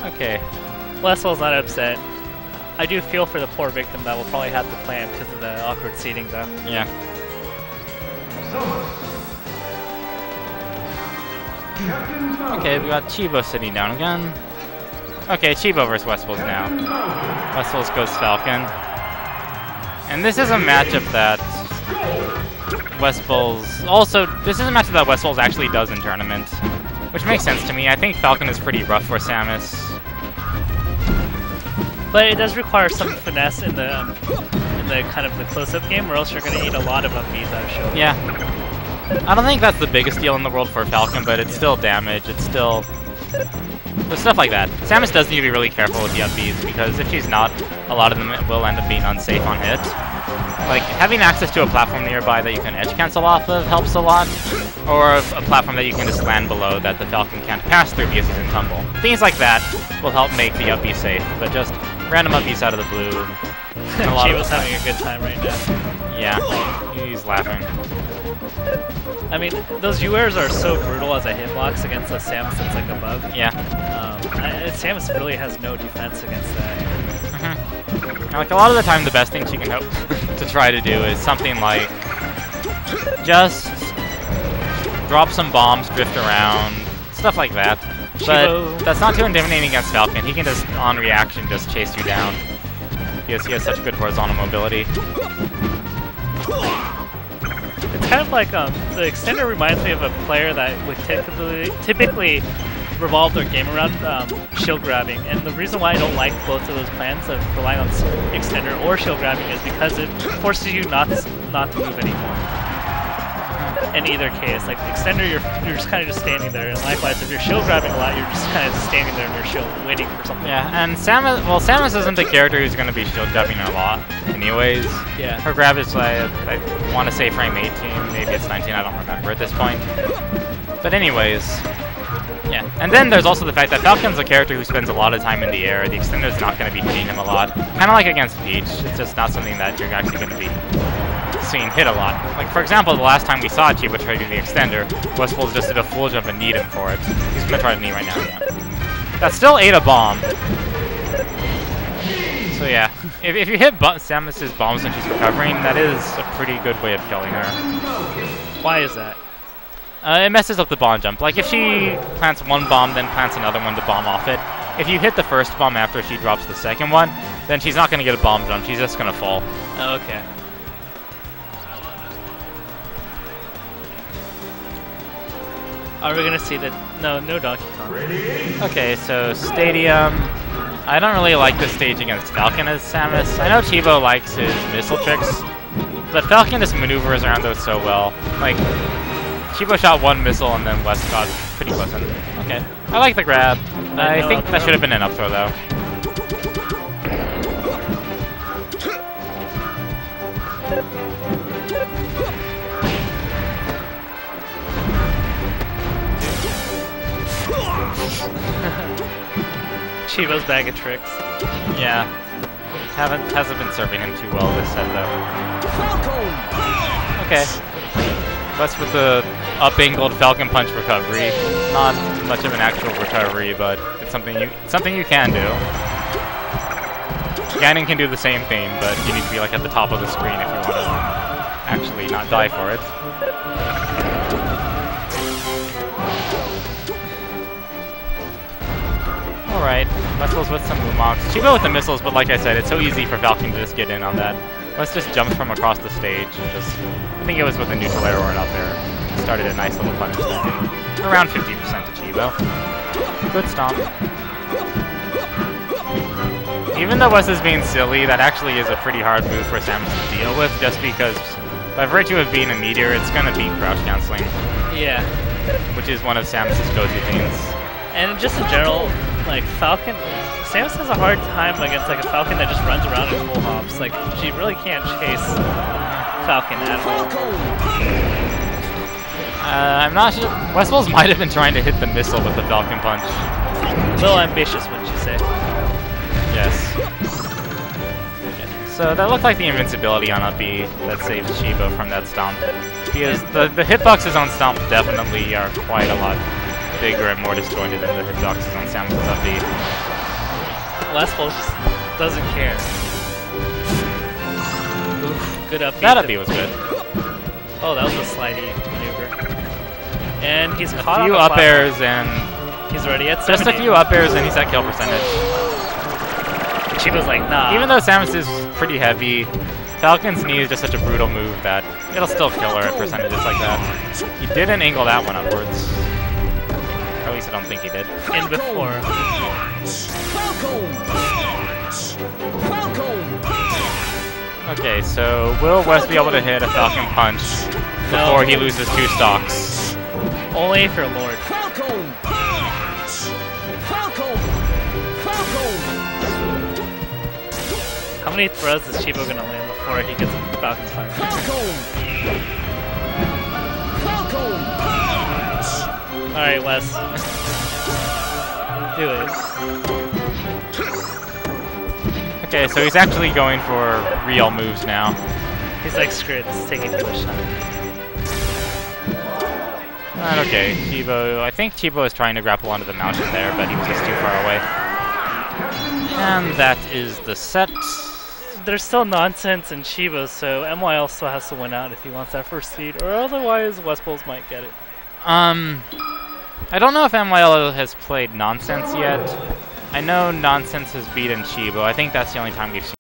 Okay. Westballz not upset. I do feel for the poor victim that will probably have to plan because of the awkward seating, though. Yeah. Okay, we got Chibo sitting down again. Okay, Chibo versus Westballz now. Westballz goes Falcon. And this is a matchup that Westballz... Also, this is a matchup that Westballz actually does in tournament, which makes sense to me. I think Falcon is pretty rough for Samus. But it does require some finesse in the kind of the close-up game, or else you're going to eat a lot of up Bs out of shield. Yeah. I don't think that's the biggest deal in the world for Falcon, but it's still damage. It's still... There's stuff like that. Samus does need to be really careful with the up Bs, because if she's not, a lot of them will end up being unsafe on hit. Like, having access to a platform nearby that you can edge cancel off of helps a lot, or a platform that you can just land below that the Falcon can't pass through because he's in tumble. Things like that will help make the up B safe, but just random up Bs out of the blue. Chibo's having a good time right now. Yeah, he's laughing. I mean, those U-airs are so brutal as a hitbox against a Samus that's like above. Yeah. Samus really has no defense against that. Like, a lot of the time, the best thing she can hope to try to do is something like just drop some bombs, drift around, stuff like that. But that's not too intimidating against Falcon. He can just, on reaction, just chase you down. Because he has such good horizontal mobility. It's kind of like the extender reminds me of a player that would typically revolve their game around shield grabbing, and the reason why I don't like both of those plans of relying on extender or shield grabbing is because it forces you not to move anymore. In either case, like extender, you're just kind of just standing there, and likewise, if you're shield grabbing a lot, you're just kind of standing there in your shield waiting for something. Yeah, and Samus isn't a character who's going to be shield grabbing a lot, anyways. Yeah. Her grab is I want to say frame 18, maybe it's 19, I don't remember at this point. But anyways. Yeah, and then there's also the fact that Falcon's a character who spends a lot of time in the air. The extender's not going to be hitting him a lot. Kind of like against Peach, it's just not something that you're actually going to be seeing hit a lot. Like, for example, the last time we saw Chibo try to do the extender, Westballz just did a full jump and kneed him for it. He's going to try to knee right now, yeah. That still ate a bomb. So yeah, if you hit Samus's bombs when she's recovering, that is a pretty good way of killing her. Why is that? It messes up the bomb jump. Like, if she plants one bomb, then plants another one to bomb off it, if you hit the first bomb after she drops the second one, then she's not going to get a bomb jump, she's just going to fall. Oh, okay. Are we going to see that? No Donkey Kong. Okay, so Stadium. I don't really like this stage against Falcon as Samus. I know Chibo likes his missile tricks, but Falcon just maneuvers around those so well. Like, Chibo shot one missile and then West got pretty close in. Okay. I like the grab. I think that should have been an up throw though. Chibo's bag of tricks. Yeah. Hasn't been serving him too well this set though. Okay. West with the up-angled Falcon Punch recovery. Not much of an actual recovery, but it's something you can do. Ganon can do the same thing, but you need to be like at the top of the screen if you want to actually not die for it. Alright, Westballz with some Moonwalks. Chibo with the missiles, but like I said, it's so easy for Falcon to just get in on that. West just jumps from across the stage and just, I think it was with a neutral arrow right up there. Started a nice little punish there. Around 50% to Chibo. Good stomp. Even though West is being silly, that actually is a pretty hard move for Samus to deal with, just because by virtue of being a meteor, it's going to beat crouch canceling. Yeah. Which is one of Samus's go-to things. And just in general, like Falcon, Samus has a hard time against like a Falcon that just runs around in full hops. Like, she really can't chase Falcon at all. I'm not sure. Westballz might have been trying to hit the missile with the Falcon Punch. A little ambitious, wouldn't you say? Yes. So that looked like the invincibility on up B that saved Chibo from that stomp. Because the hitboxes on stomp definitely are quite a lot bigger and more disjointed than the hitboxes on Samus's up B. Westballz just doesn't care. Oof, good up B. That up B was good. Oh, that was a slidey maneuver. And he's caught A on few the up platform. airs and He's already at just 70. a few up airs and he's at kill percentage. Chibo's like, nah. Even though Samus is pretty heavy, Falcon's knee is just such a brutal move that it'll still kill her at percentages like that. He didn't angle that one upwards. Or at least I don't think he did. In before. Okay, so will West be able to hit a Falcon punch before he loses 2 stocks? Only if you're Lord. How many throws is Chibo gonna land before he gets Falcon's fire? Alright, Wes. Do it. Okay, so he's actually going for real moves now. He's like, screw it, this is taking too much time. Okay, Chibo. I think Chibo is trying to grapple onto the mountain there, but he was just too far away. And that is the set. There's still nonsense in Chibo, so MYL still has to win out if he wants that first seed, or otherwise Westballz might get it. I don't know if MYL has played Nonsense yet. I know Nonsense has beaten Chibo. I think that's the only time we've seen